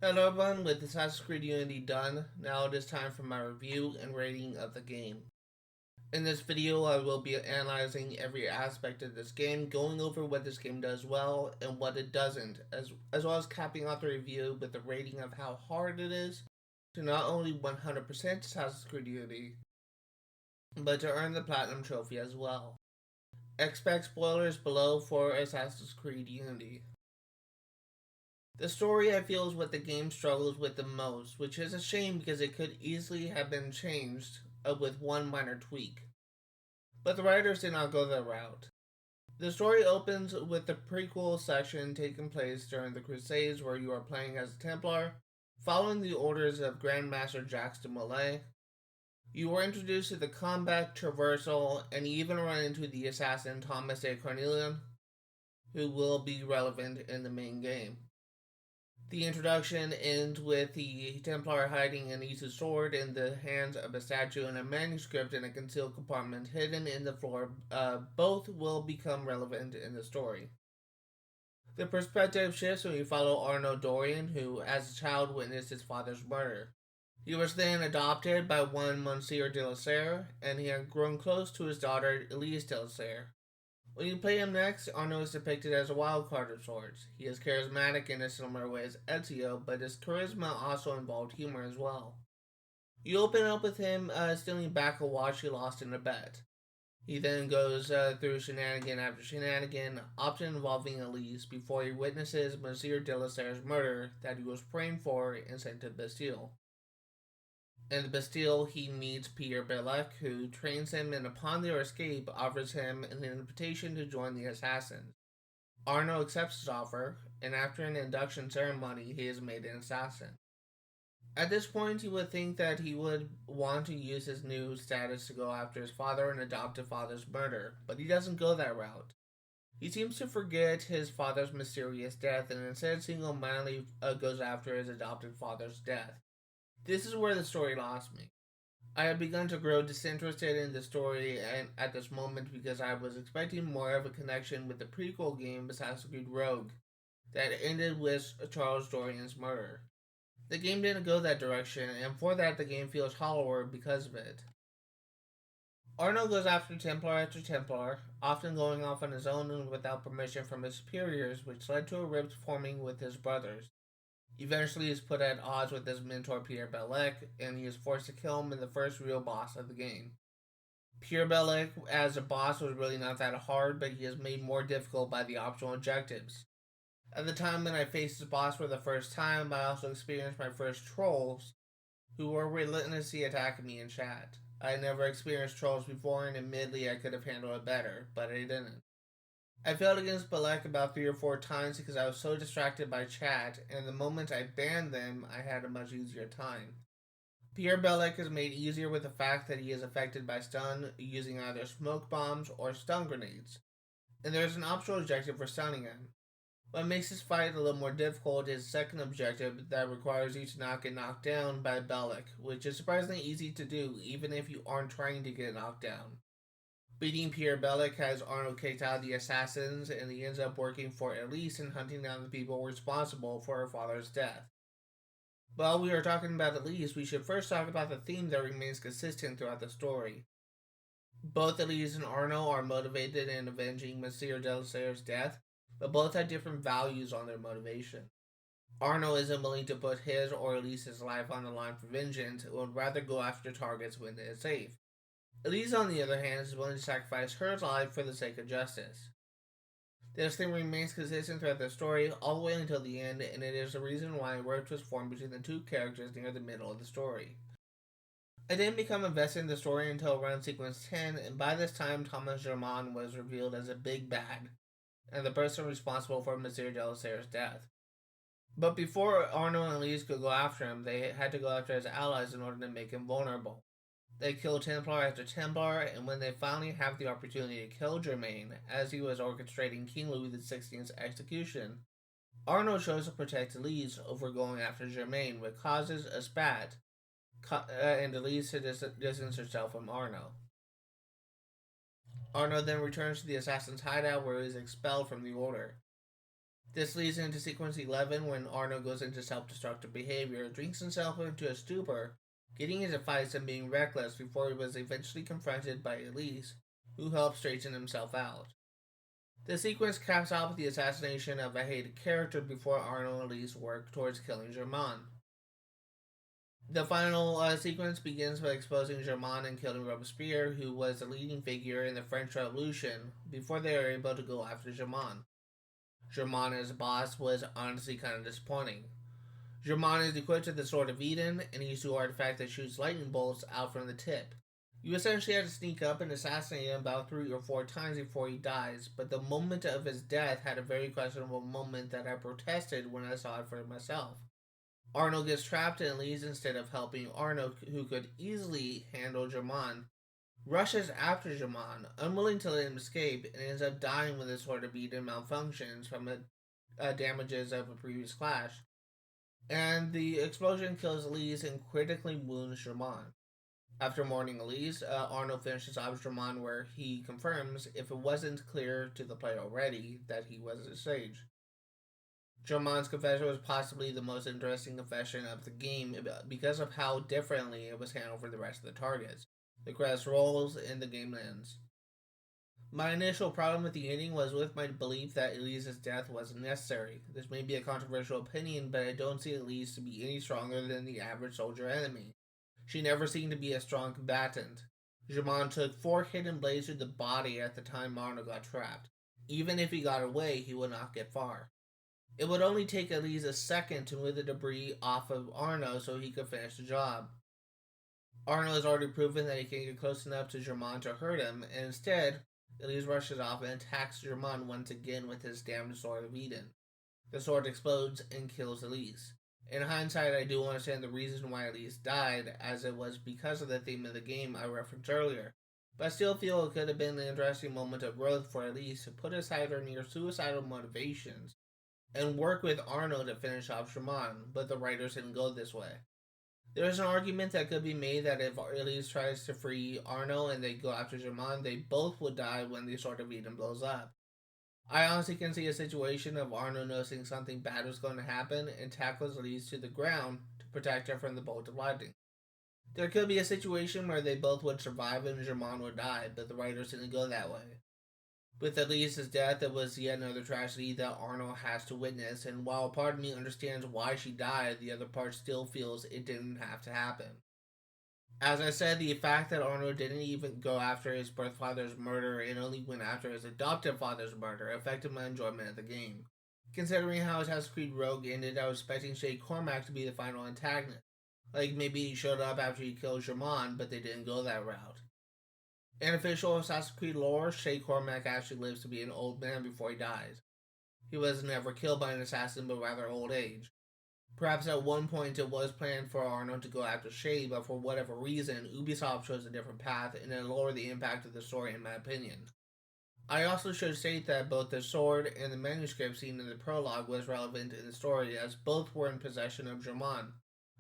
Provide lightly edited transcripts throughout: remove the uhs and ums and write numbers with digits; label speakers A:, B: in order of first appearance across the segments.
A: Hello everyone, with Assassin's Creed Unity done, now it is time for my review and rating of the game. In this video, I will be analyzing every aspect of this game, going over what this game does well and what it doesn't, as well as capping off the review with a rating of how hard it is to not only 100% Assassin's Creed Unity, but to earn the Platinum Trophy as well. Expect spoilers below for Assassin's Creed Unity. The story, I feel, is what the game struggles with the most, which is a shame because it could easily have been changed with one minor tweak. But the writers did not go that route. The story opens with the prequel section taking place during the Crusades, where you are playing as a Templar, following the orders of Grandmaster Jacques de Molay. You are introduced to the combat traversal, and you even run into the assassin Thomas de Cornelian, who will be relevant in the main game. The introduction ends with the Templar hiding an Aes's sword in the hands of a statue and a manuscript in a concealed compartment hidden in the floor. Both will become relevant in the story. The perspective shifts when you follow Arnaud Dorian, who, as a child, witnessed his father's murder. He was then adopted by one Monsieur de la Serre, and he had grown close to his daughter Elise de la Serre. When you play him next, Arno is depicted as a wild card of sorts. He is charismatic in a similar way as Ezio, but his charisma also involved humor as well. You open up with him stealing back a watch he lost in a bet. He then goes through shenanigan after shenanigan, often involving Elise, before he witnesses Monsieur de la Serre's murder that he was praying for and sent to Bastille. In the Bastille, he meets Pierre Belec, who trains him and upon their escape offers him an invitation to join the assassins. Arno accepts his offer, and after an induction ceremony, he is made an assassin. At this point, you would think that he would want to use his new status to go after his father and adoptive father's murder, but he doesn't go that route. He seems to forget his father's mysterious death and instead single mindedly goes after his adopted father's death. This is where the story lost me. I had begun to grow disinterested in the story and at this moment because I was expecting more of a connection with the prequel game Assassin's Creed Rogue that ended with Charles Dorian's murder. The game didn't go that direction, and for that the game feels hollower because of it. Arno goes after Templar, often going off on his own and without permission from his superiors, which led to a rift forming with his brothers. Eventually, he is put at odds with his mentor Pierre Belec, and he is forced to kill him in the first real boss of the game. Pierre Belec, as a boss, was really not that hard, but he is made more difficult by the optional objectives. At the time when I faced this boss for the first time, I also experienced my first trolls, who were relentlessly attacking me in chat. I had never experienced trolls before, and admittedly I could have handled it better, but I didn't. I failed against Balek about 3 or 4 times because I was so distracted by chat, and the moment I banned them, I had a much easier time. Pierre Belek is made easier with the fact that he is affected by stun using either smoke bombs or stun grenades, and there is an optional objective for stunning him. What makes this fight a little more difficult is the second objective that requires you to not get knocked down by Belek, which is surprisingly easy to do even if you aren't trying to get knocked down. Beating Pierre Bellic has Arnold kicked out of the assassins, and he ends up working for Elise and hunting down the people responsible for her father's death. While we are talking about Elise, we should first talk about the theme that remains consistent throughout the story. Both Elise and Arno are motivated in avenging Monsieur Delasier's death, but both have different values on their motivation. Arno isn't willing to put his or Elise's life on the line for vengeance and would rather go after targets when it is safe. Elise, on the other hand, is willing to sacrifice her life for the sake of justice. This theme remains consistent throughout the story all the way until the end, and it is the reason why a rift was formed between the two characters near the middle of the story. I didn't become invested in the story until around sequence 10, and by this time Thomas Germain was revealed as a big bad, and the person responsible for Monsieur Delasier's death. But before Arno and Elise could go after him, they had to go after his allies in order to make him vulnerable. They kill Templar after Templar, and when they finally have the opportunity to kill Germain, as he was orchestrating King Louis XVI's execution, Arno chose to protect Elise over going after Germain, which causes a spat, and Elise distance herself from Arno. Arno then returns to the assassin's hideout where he is expelled from the order. This leads into sequence 11 when Arno goes into self-destructive behavior, drinks himself into a stupor, getting into fights and being reckless before he was eventually confronted by Elise, who helps straighten himself out. The sequence caps off with the assassination of a hated character before Arno and Elise work towards killing Germain. The final sequence begins by exposing Germain and killing Robespierre, who was a leading figure in the French Revolution, before they were able to go after Germain. Germain as a boss was honestly kind of disappointing. Germain is equipped with the Sword of Eden, and he used an artifact that shoots lightning bolts out from the tip. You essentially have to sneak up and assassinate him about 3 or 4 times before he dies, but the moment of his death had a very questionable moment that I protested when I saw it for myself. Arno gets trapped and leaves instead of helping Arno, who could easily handle Germain, rushes after Germain, unwilling to let him escape, and ends up dying when the Sword of Eden malfunctions from the damages of a previous clash. And the explosion kills Elise and critically wounds Germain. After mourning Elise, Arno finishes off Germain where he confirms, if it wasn't clear to the player already, that he was a sage. Germain's confession was possibly the most interesting confession of the game because of how differently it was handled for the rest of the targets. The credits rolls and the game ends. My initial problem with the ending was with my belief that Elise's death wasn't necessary. This may be a controversial opinion, but I don't see Elise to be any stronger than the average soldier enemy. She never seemed to be a strong combatant. Germain took 4 hidden blades to the body at the time Arno got trapped. Even if he got away, he would not get far. It would only take Elise a second to move the debris off of Arno so he could finish the job. Arno has already proven that he can get close enough to Germain to hurt him, and instead, Elise rushes off and attacks Germain once again with his damned Sword of Eden. The sword explodes and kills Elise. In hindsight, I do understand the reason why Elise died, as it was because of the theme of the game I referenced earlier, but I still feel it could have been an interesting moment of growth for Elise to put aside her near suicidal motivations and work with Arno to finish off Germain, but the writers didn't go this way. There is an argument that could be made that if Elise tries to free Arno and they go after Germain, they both would die when the Sword of Eden blows up. I honestly can see a situation of Arno noticing something bad was going to happen and tackles Elise to the ground to protect her from the bolt of lightning. There could be a situation where they both would survive and Germain would die, but the writers didn't go that way. With Elise's death, it was yet another tragedy that Arno has to witness, and while part of me understands why she died, the other part still feels it didn't have to happen. As I said, the fact that Arno didn't even go after his birth father's murder and only went after his adoptive father's murder affected my enjoyment of the game. Considering how Assassin's Creed Rogue ended, I was expecting Shay Cormac to be the final antagonist. Like maybe he showed up after he killed Germain, but they didn't go that route. In official Assassin's Creed lore, Shay Cormac actually lives to be an old man before he dies. He was never killed by an assassin, but rather old age. Perhaps at one point it was planned for Arno to go after Shay, but for whatever reason, Ubisoft chose a different path and it lowered the impact of the story in my opinion. I also should state that both the sword and the manuscript seen in the prologue was relevant in the story, as both were in possession of Germain,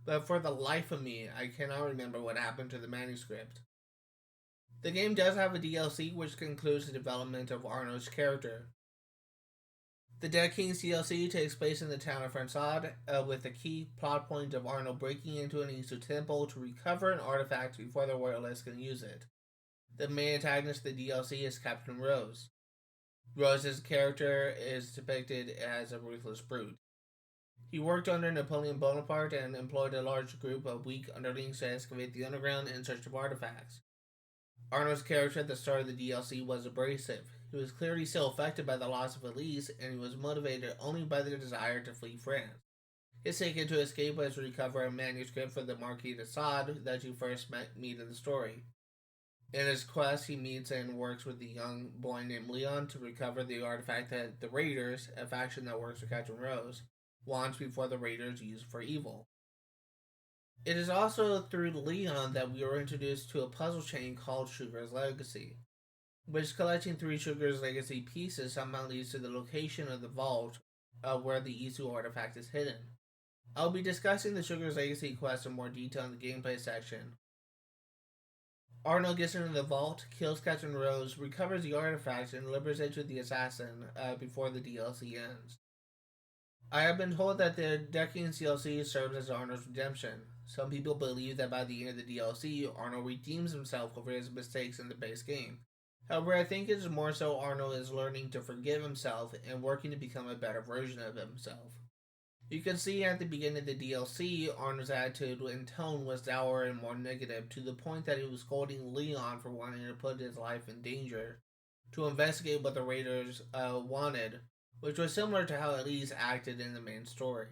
A: but for the life of me, I cannot remember what happened to the manuscript. The game does have a DLC which concludes the development of Arno's character. The Dead Kings DLC takes place in the town of Fransad, with the key plot point of Arno breaking into an Isu temple to recover an artifact before the royalists can use it. The main antagonist of the DLC is Captain Rose. Rose's character is depicted as a ruthless brute. He worked under Napoleon Bonaparte and employed a large group of weak underlings to excavate the underground in search of artifacts. Arno's character at the start of the DLC was abrasive. He was clearly still affected by the loss of Elise, and he was motivated only by the desire to flee France. His ticket to escape was to recover a manuscript for the Marquis de Sade that you first meet in the story. In his quest, he meets and works with a young boy named Leon to recover the artifact that the Raiders, a faction that works for Captain Rose, wants before the Raiders use it for evil. It is also through Leon that we are introduced to a puzzle chain called Sugar's Legacy, which collecting 3 Sugar's Legacy pieces somehow leads to the location of the vault where the Isu artifact is hidden. I'll be discussing the Sugar's Legacy quest in more detail in the gameplay section. Arno gets into the vault, kills Captain Rose, recovers the artifact, and delivers it to the assassin before the DLC ends. I have been told that the Dead Kings DLC serves as Arnold's redemption. Some people believe that by the end of the DLC, Arnold redeems himself over his mistakes in the base game. However, I think it is more so Arnold is learning to forgive himself and working to become a better version of himself. You can see at the beginning of the DLC, Arnold's attitude and tone was dour and more negative, to the point that he was scolding Leon for wanting to put his life in danger to investigate what the Raiders wanted, which was similar to how Elise acted in the main story.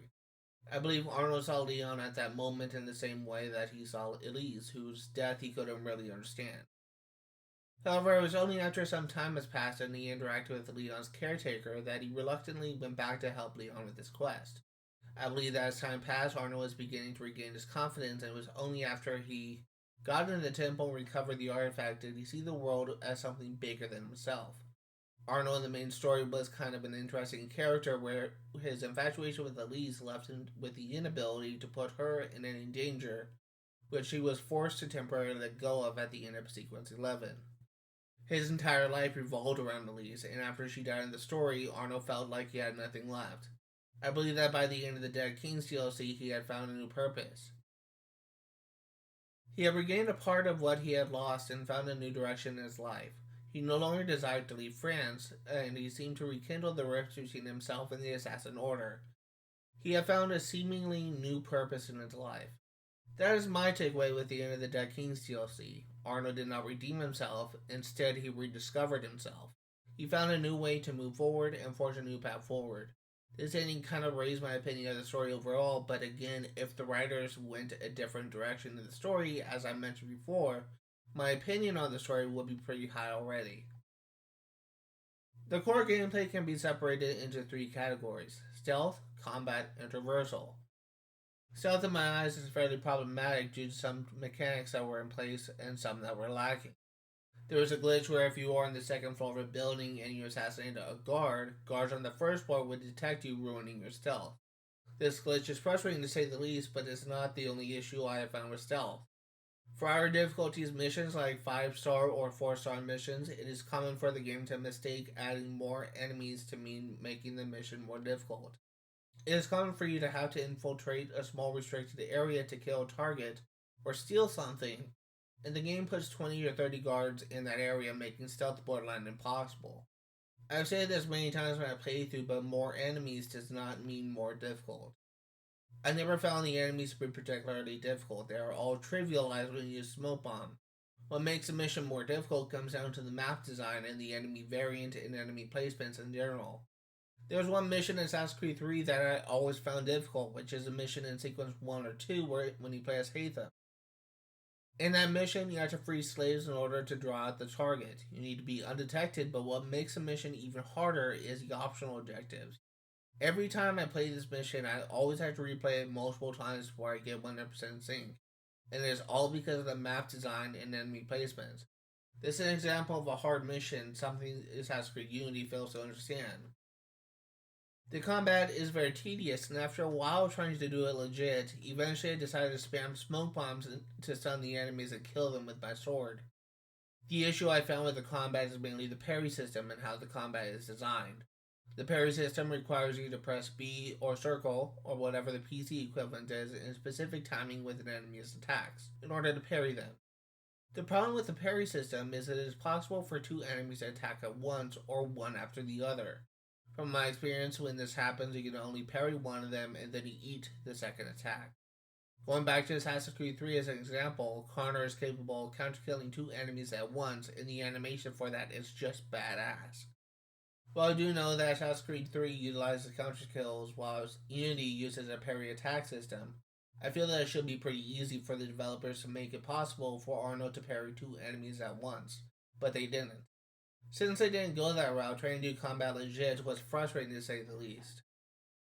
A: I believe Arnold saw Leon at that moment in the same way that he saw Elise, whose death he couldn't really understand. However, it was only after some time has passed and he interacted with Leon's caretaker that he reluctantly went back to help Leon with his quest. I believe that as time passed, Arnold was beginning to regain his confidence, and it was only after he got into the temple and recovered the artifact did he see the world as something bigger than himself. Arnold in the main story was kind of an interesting character where his infatuation with Elise left him with the inability to put her in any danger, which he was forced to temporarily let go of at the end of Sequence 11. His entire life revolved around Elise, and after she died in the story, Arnold felt like he had nothing left. I believe that by the end of the Dead Kings DLC, he had found a new purpose. He had regained a part of what he had lost and found a new direction in his life. He no longer desired to leave France, and he seemed to rekindle the rift between himself and the Assassin Order. He had found a seemingly new purpose in his life. That is my takeaway with the end of the Dead Kings DLC. Arnold did not redeem himself, instead he rediscovered himself. He found a new way to move forward and forge a new path forward. This ending kind of raised my opinion of the story overall, but again, if the writers went a different direction in the story, as I mentioned before, my opinion on the story would be pretty high already. The core gameplay can be separated into three categories: stealth, combat, and traversal. Stealth in my eyes is fairly problematic due to some mechanics that were in place and some that were lacking. There was a glitch where if you are on the second floor of a building and you assassinate a guard, guards on the first floor would detect you, ruining your stealth. This glitch is frustrating to say the least, but it's not the only issue I have found with stealth. For higher difficulties missions like 5-star or 4-star missions, it is common for the game to mistake adding more enemies to mean making the mission more difficult. It is common for you to have to infiltrate a small restricted area to kill a target or steal something, and the game puts 20 or 30 guards in that area, making stealth borderline impossible. I've said this many times when I play through, but more enemies does not mean more difficult. I never found the enemies to be particularly difficult. They are all trivialized when you use smoke bomb. What makes a mission more difficult comes down to the map design and the enemy variant and enemy placements in general. There was one mission in Assassin's Creed 3 that I always found difficult, which is a mission in Sequence 1 or 2 when you play as Haytham. In that mission, you have to free slaves in order to draw out the target. You need to be undetected, but what makes the mission even harder is the optional objectives. Every time I play this mission, I always have to replay it multiple times before I get 100% sync. And it is all because of the map design and enemy placements. This is an example of a hard mission, something Assassin's Creed Unity fails to understand. The combat is very tedious, and after a while trying to do it legit, eventually I decided to spam smoke bombs to stun the enemies and kill them with my sword. The issue I found with the combat is mainly the parry system and how the combat is designed. The parry system requires you to press B or circle, or whatever the PC equivalent is, in specific timing with an enemy's attacks, in order to parry them. The problem with the parry system is that it is possible for two enemies to attack at once, or one after the other. From my experience, when this happens, you can only parry one of them and then you eat the second attack. Going back to Assassin's Creed 3 as an example, Connor is capable of counter-killing two enemies at once, and the animation for that is just badass. While I do know that Assassin's Creed 3 utilizes counter kills while Unity uses a parry attack system, I feel that it should be pretty easy for the developers to make it possible for Arnold to parry two enemies at once, but they didn't. Since they didn't go that route, trying to do combat legit was frustrating to say the least.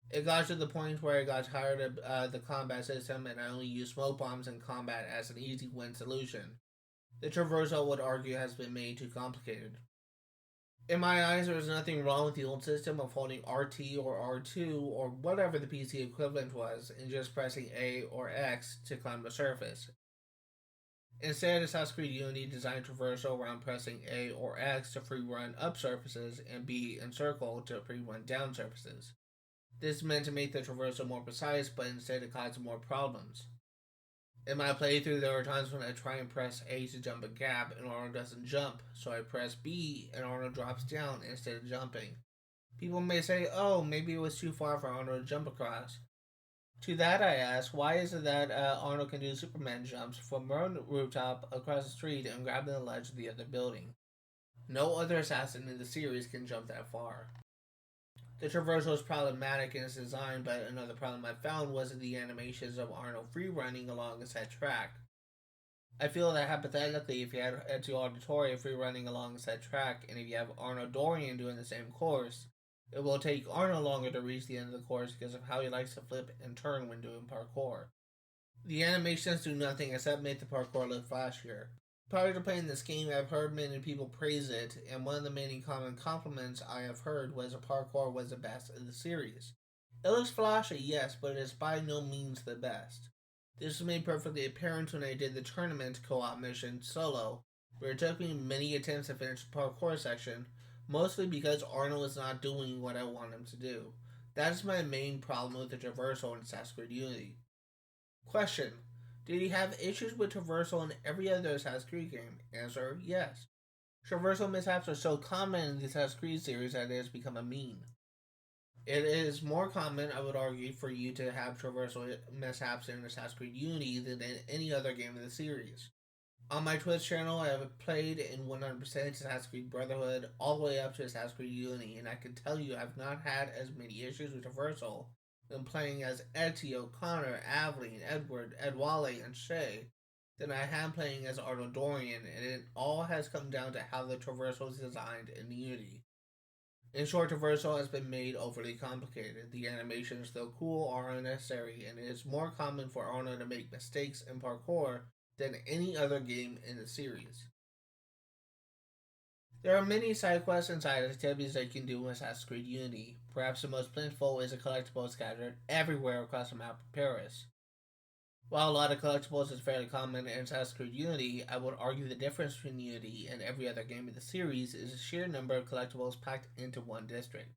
A: It got to the point where I got tired of the combat system and I only used smoke bombs in combat as an easy win solution. The traversal would argue has been made too complicated. In my eyes, there was nothing wrong with the old system of holding RT or R2 or whatever the PC equivalent was and just pressing A or X to climb the surface. Instead, Assassin's Creed Unity designed traversal around pressing A or X to free run up surfaces and B and circle to free run down surfaces. This is meant to make the traversal more precise, but instead it causes more problems. In my playthrough, there were times when I try and press A to jump a gap and Arnold doesn't jump, so I press B and Arnold drops down instead of jumping. People may say, oh, maybe it was too far for Arnold to jump across. To that I ask, why is it that Arnold can do Superman jumps from one rooftop across the street and grab the ledge of the other building? No other assassin in the series can jump that far. The traversal is problematic in its design, but another problem I found was the animations of Arnold free running along a set track. I feel that hypothetically, if you had Ezio Auditore free running along a set track, and if you have Arnold Dorian doing the same course, it will take Arnold longer to reach the end of the course because of how he likes to flip and turn when doing parkour. The animations do nothing except make the parkour look flashier. Prior to playing this game, I've heard many people praise it, and one of the many common compliments I have heard was that parkour was the best in the series. It looks flashy, yes, but it is by no means the best. This was made perfectly apparent when I did the tournament co-op mission solo, where it took me many attempts to finish the parkour section, mostly because Arnold is not doing what I want him to do. That is my main problem with the traversal in Assassin's Creed Unity. Question: did he have issues with traversal in every other Assassin's Creed game? Answer: yes. Traversal mishaps are so common in the Assassin's Creed series that it has become a meme. It is more common, I would argue, for you to have traversal mishaps in Assassin's Creed Unity than in any other game in the series. On my Twitch channel, I have played in 100% Assassin's Creed Brotherhood all the way up to Assassin's Creed Unity, and I can tell you I've not had as many issues with traversal when playing as Ezio, Connor, Aveline, Edward, Edwale, and Shay than I have playing as Arnold Dorian, and it all has come down to how the traversal is designed in Unity. In short, traversal has been made overly complicated. The animations, though cool, are unnecessary, and it is more common for Arnold to make mistakes in parkour than any other game in the series. There are many side quests and side activities that you can do in Assassin's Creed Unity. Perhaps the most plentiful is a collectible scattered everywhere across the map of Paris. While a lot of collectibles is fairly common in Assassin's Creed Unity, I would argue the difference between Unity and every other game in the series is the sheer number of collectibles packed into one district.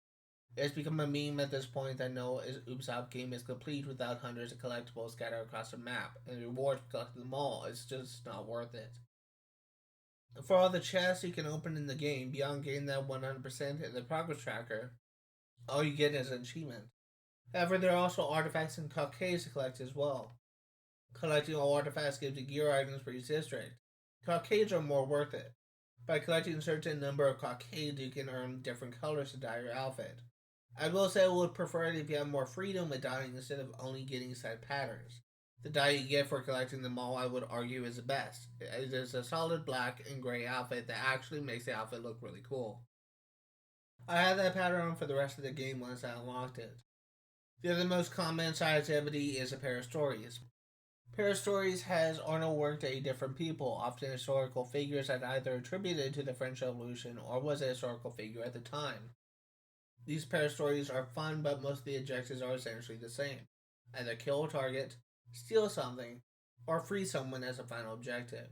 A: It's become a meme at this point that no Ubisoft game is complete without hundreds of collectibles scattered across the map, and the reward for collecting them all is just not worth it. For all the chests you can open in the game, beyond getting that 100% in the progress tracker, all you get is an achievement. However, there are also artifacts and cockades to collect as well. Collecting all artifacts gives you gear items for each district. Cockades are more worth it. By collecting a certain number of cockades, you can earn different colors to dye your outfit. I will say I would prefer it if you have more freedom with dyeing instead of only getting set patterns. The dye you get for collecting them all, I would argue, is the best. It is a solid black and gray outfit that actually makes the outfit look really cool. I had that pattern on for the rest of the game once I unlocked it. The other most common side activity is a pair of stories. Pair Stories has Arnold worked at different people, often historical figures that either attributed to the French Revolution or was a historical figure at the time. These pair stories are fun, but most of the objectives are essentially the same. Either kill a target, steal something, or free someone as a final objective.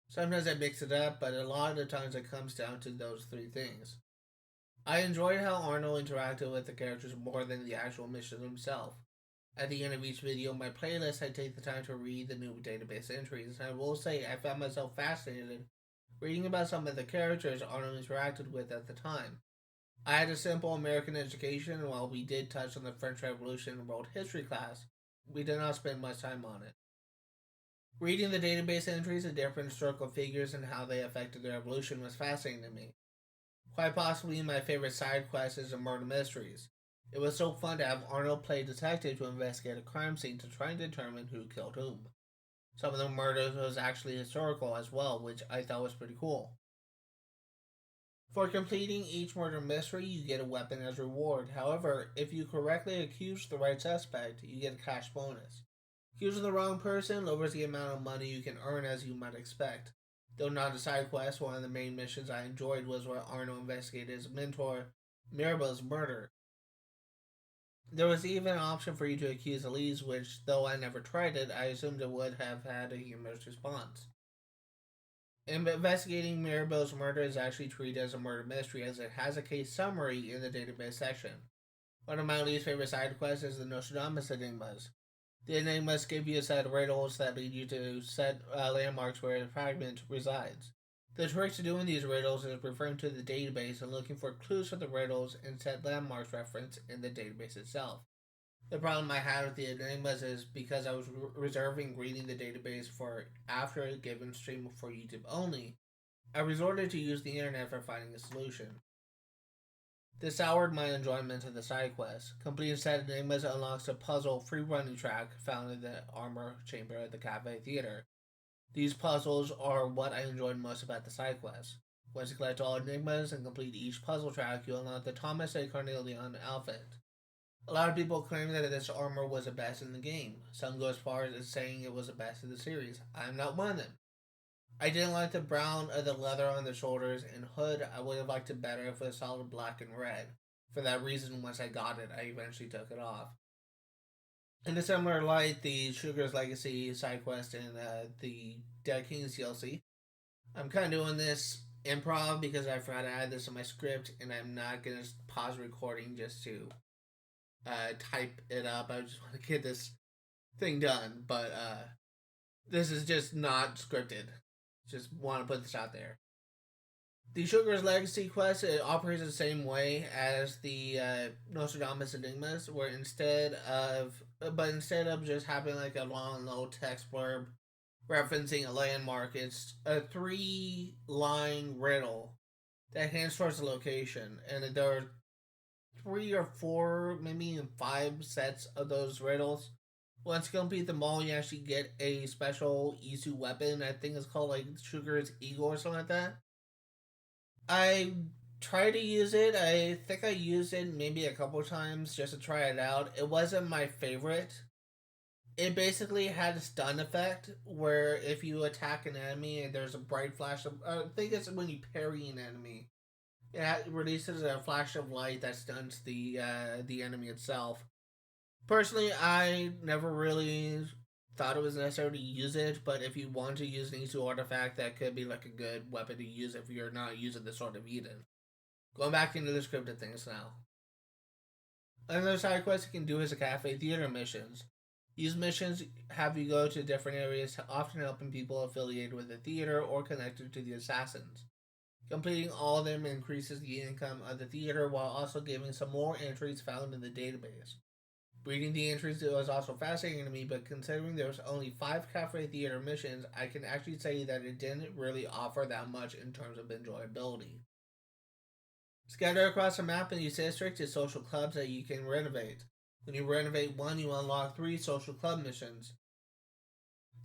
A: Sometimes I mix it up, but a lot of the times it comes down to those three things. I enjoyed how Arnold interacted with the characters more than the actual mission himself. At the end of each video in my playlist, I take the time to read the new database entries, and I will say I found myself fascinated reading about some of the characters Arnold interacted with at the time. I had a simple American education, and while we did touch on the French Revolution in world history class, we did not spend much time on it. Reading the database entries of different historical figures and how they affected the revolution was fascinating to me. Quite possibly my favorite side quest is the murder mysteries. It was so fun to have Arnold play detective to investigate a crime scene to try and determine who killed whom. Some of the murders was actually historical as well, which I thought was pretty cool. For completing each murder mystery, you get a weapon as reward. However, if you correctly accuse the right suspect, you get a cash bonus. Accusing the wrong person lowers the amount of money you can earn, as you might expect. Though not a side quest, one of the main missions I enjoyed was where Arnold investigated his mentor, Mirabel's murder. There was even an option for you to accuse Elise, which, though I never tried it, I assumed it would have had a humorous response. Investigating Mirabel's murder is actually treated as a murder mystery, as it has a case summary in the database section. One of my least favorite side quests is the Nostradamus Enigmas. The Enigmas give you a set of riddles that lead you to set landmarks where the fragment resides. The trick to doing these riddles is referring to the database and looking for clues for the riddles and set landmarks reference in the database itself. The problem I had with the Enigmas is because I was reserving reading the database for after a given stream for YouTube only, I resorted to use the internet for finding a solution. This soured my enjoyment of the side quest. Completing said enigmas unlocks a puzzle free running track found in the armor chamber at the Cafe Theater. These puzzles are what I enjoyed most about the side quest. Once you collect all enigmas and complete each puzzle track, you unlock the Thomas A. Cornelian outfit. A lot of people claim that this armor was the best in the game. Some go as far as saying it was the best in the series. I'm not one of them. I didn't like the brown of the leather on the shoulders and hood. I would have liked it better if it was solid black and red. For that reason, once I got it, I eventually took it off. In a similar light, the Sugar's Legacy side quest and the Dead Kings DLC. I'm kind of doing this improv because I forgot to add this in my script, and I'm not going to pause recording just to type it up. I just want to get this thing done, but this is just not scripted. Just want to put this out there. The Sugar's Legacy quest, it operates the same way as the Nostradamus Enigmas, where instead of just having like a long low text blurb referencing a landmark, it's a 3-line riddle that hints towards the location, and there are 3 or 4, maybe even 5 sets of those riddles. Once you complete them all, you actually get a special Isu weapon. I think it's called like Sugar's Eagle or something like that. I tried to use it. I think I used it maybe a couple times just to try it out. It wasn't my favorite. It basically had a stun effect where if you attack an enemy and there's a bright flash of, I think it's when you parry an enemy, it releases a flash of light that stuns the enemy itself. Personally, I never really thought it was necessary to use it, but if you want to use an Isu artifact, that could be like a good weapon to use if you're not using the Sword of Eden. Going back into the scripted things now. Another side quest you can do is the Cafe Theater missions. These missions have you go to different areas, often helping people affiliated with the theater or connected to the assassins. Completing all of them increases the income of the theater while also giving some more entries found in the database. Reading the entries was also fascinating to me, but considering there was only 5 Cafe Theater missions, I can actually say that it didn't really offer that much in terms of enjoyability. Scattered across the map in these districts is social clubs that you can renovate. When you renovate one, you unlock 3 social club missions.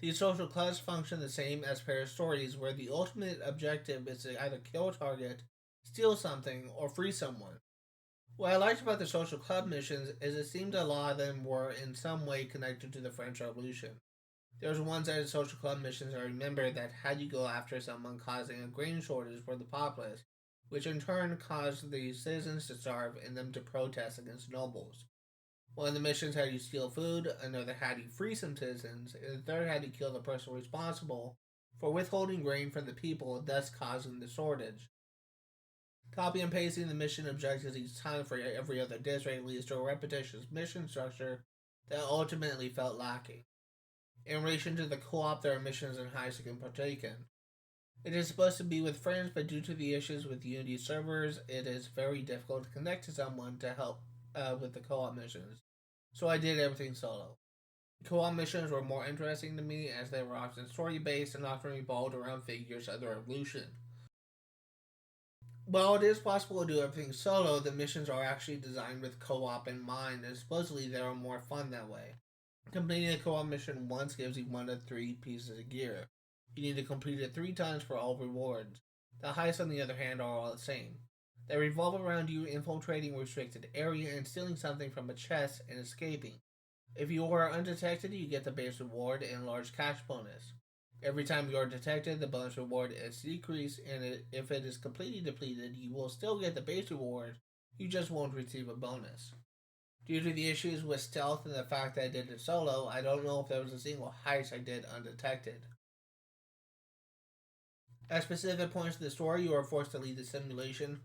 A: These social clubs function the same as Paris Stories, where the ultimate objective is to either kill a target, steal something, or free someone. What I liked about the social club missions is it seemed a lot of them were in some way connected to the French Revolution. There was one set of social club missions I remember that had you go after someone causing a grain shortage for the populace, which in turn caused the citizens to starve and them to protest against nobles. One of the missions had you steal food, another had you free some citizens, and the third had you kill the person responsible for withholding grain from the people, thus causing the shortage. Copy and pasting the mission objectives each time for every other district leads to a repetitious mission structure that ultimately felt lacking. In relation to the co-op, there are missions and heists you can partake in. It is supposed to be with friends, but due to the issues with Unity servers, it is very difficult to connect to someone to help with the co-op missions. So I did everything solo. Co-op missions were more interesting to me as they were often story-based and often revolved around figures of the revolution. While it is possible to do everything solo, the missions are actually designed with co-op in mind, and supposedly they are more fun that way. Completing a co-op mission once gives you 1 to 3 pieces of gear. You need to complete it 3 times for all rewards. The heists, on the other hand, are all the same. They revolve around you infiltrating a restricted area and stealing something from a chest and escaping. If you are undetected, you get the base reward and large cash bonus. Every time you are detected, the bonus reward is decreased, and if it is completely depleted, you will still get the base reward, you just won't receive a bonus. Due to the issues with stealth and the fact that I did it solo, I don't know if there was a single heist I did undetected. At specific points in the story, you are forced to leave the simulation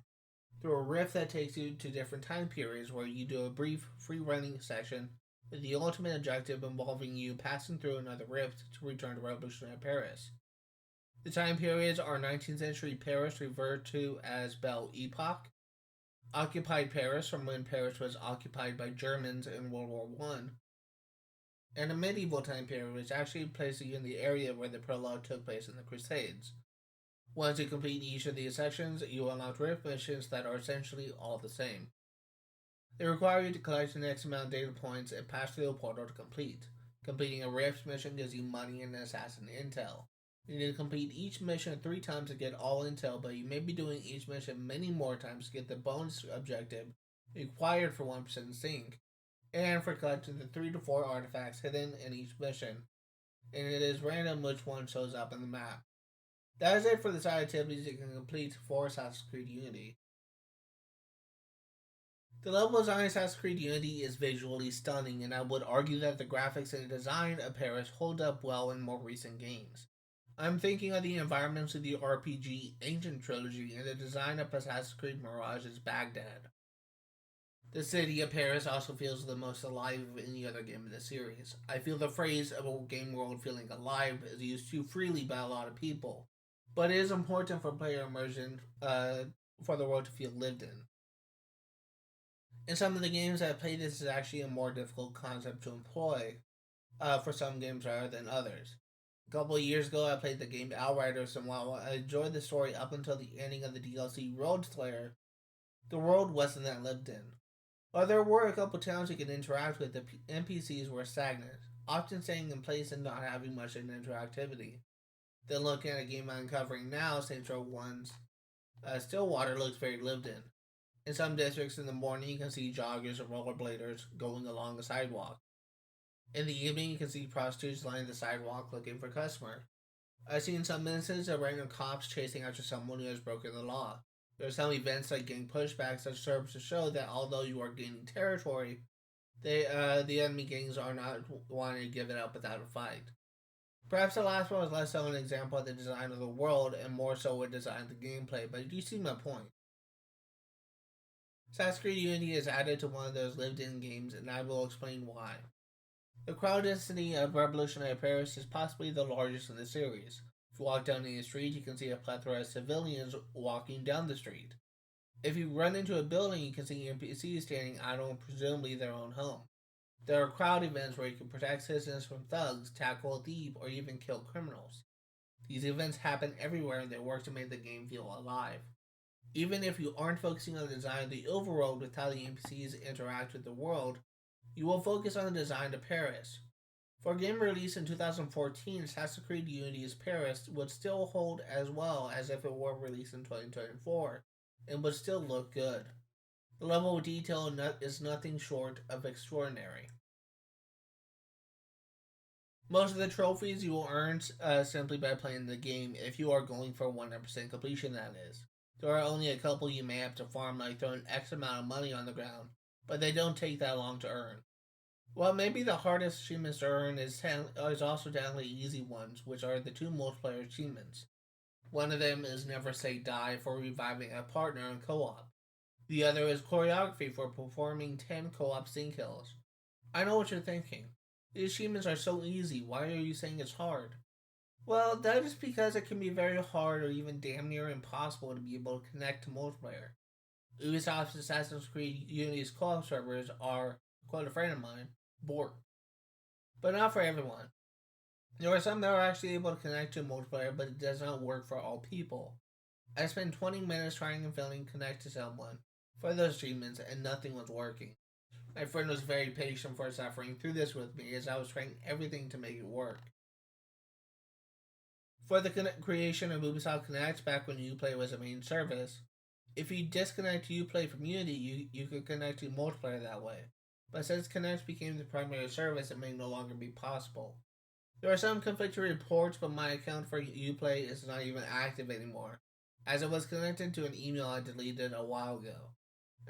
A: through a rift that takes you to different time periods where you do a brief free running session with the ultimate objective involving you passing through another rift to return to revolutionary Paris. The time periods are 19th century Paris, referred to as Belle Epoque, occupied Paris from when Paris was occupied by Germans in World War I, and a medieval time period which actually places you in the area where the prologue took place in the Crusades. Once you complete each of these sections, you will unlock rift missions that are essentially all the same. They require you to collect the next amount of data points and pass through a portal to complete. Completing a rift mission gives you money and assassin intel. You need to complete each mission 3 times to get all intel, but you may be doing each mission many more times to get the bonus objective required for 1% sync, and for collecting the 3 to 4 artifacts hidden in each mission, and it is random which one shows up in the map. That is it for the side activities you can complete for Assassin's Creed Unity. The level design in Assassin's Creed Unity is visually stunning, and I would argue that the graphics and the design of Paris hold up well in more recent games. I'm thinking of the environments of the RPG Ancient Trilogy and the design of Assassin's Creed Mirage's Baghdad. The city of Paris also feels the most alive of any other game in the series. I feel the phrase of a game world feeling alive is used too freely by a lot of people, but it is important for player immersion for the world to feel lived in. In some of the games I've played, this is actually a more difficult concept to employ for some games rather than others. A couple of years ago, I played the game Outriders, and while I enjoyed the story up until the ending of the DLC Road Slayer, the world wasn't that lived in. While there were a couple towns you could interact with, the NPCs were stagnant, often staying in place and not having much interactivity. Then looking at a game I'm covering now, Saints Row 1's Stillwater looks very lived in. In some districts in the morning, you can see joggers and rollerbladers going along the sidewalk. In the evening, you can see prostitutes lining the sidewalk looking for customers. I've seen some instances of random cops chasing after someone who has broken the law. There are some events like getting pushbacks that serve to show that although you are gaining territory, the enemy gangs are not wanting to give it up without a fight. Perhaps the last one was less so an example of the design of the world and more so a design of the gameplay, but you see my point. Assassin's Creed Unity is added to one of those lived-in games, and I will explain why. The crowd density of Revolutionary Paris is possibly the largest in the series. If you walk down the street, you can see a plethora of civilians walking down the street. If you run into a building, you can see NPCs standing idle in presumably their own home. There are crowd events where you can protect citizens from thugs, tackle a thief, or even kill criminals. These events happen everywhere and they work to make the game feel alive. Even if you aren't focusing on the design of the overworld with how the NPCs interact with the world, you will focus on the design of Paris. For a game released in 2014, Assassin's Creed Unity's Paris would still hold as well as if it were released in 2024, and would still look good. The level of detail is nothing short of extraordinary. Most of the trophies you will earn simply by playing the game if you are going for 100% completion, that is. There are only a couple you may have to farm, like throwing X amount of money on the ground, but they don't take that long to earn. Well, maybe the hardest achievements to earn is also definitely easy ones, which are the 2 multiplayer achievements. One of them is Never Say Die for reviving a partner in co-op. The other is choreography for performing 10 co-op scene kills. I know what you're thinking. The achievements are so easy, why are you saying it's hard? Well, that is because it can be very hard or even damn near impossible to be able to connect to multiplayer. Ubisoft's Assassin's Creed Unity's co-op servers are, quote a friend of mine, boring. But not for everyone. There are some that are actually able to connect to multiplayer, but it does not work for all people. I spent 20 minutes trying and failing to connect to someone for those achievements and nothing was working. My friend was very patient for suffering through this with me as I was trying everything to make it work. For the creation of Ubisoft Connect back when Uplay was a main service, if you disconnect Uplay from Unity, you could connect to multiplayer that way. But since Connect became the primary service, it may no longer be possible. There are some conflicting reports, but my account for Uplay is not even active anymore, as it was connected to an email I deleted a while ago.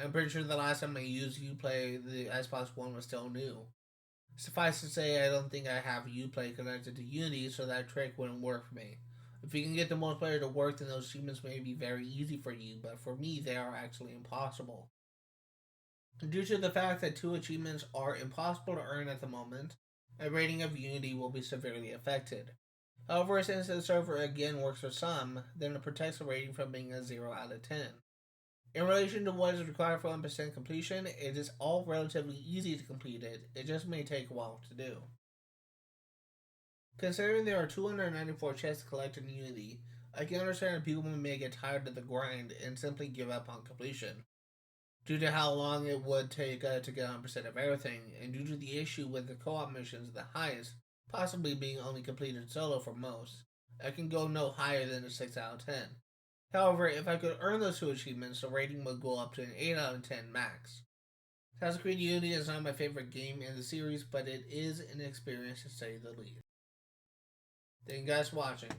A: I'm pretty sure the last time I used Uplay, the Xbox One was still new. Suffice to say, I don't think I have Uplay connected to Unity, so that trick wouldn't work for me. If you can get the multiplayer to work, then those achievements may be very easy for you, but for me, they are actually impossible. Due to the fact that 2 achievements are impossible to earn at the moment, a rating of Unity will be severely affected. However, since the server again works for some, then it protects the rating from being a 0 out of 10. In relation to what is required for 100% completion, it is all relatively easy to complete it just may take a while to do. Considering there are 294 chests to collect in Unity, I can understand that people may get tired of the grind and simply give up on completion. Due to how long it would take to get 100% of everything, and due to the issue with the co-op missions, the highest possibly being only completed solo for most, I can go no higher than a 6 out of 10. However, if I could earn those 2 achievements, the rating would go up to an 8 out of 10 max. Assassin's Creed Unity is not my favorite game in the series, but it is an experience to say the least. Thank you guys for watching.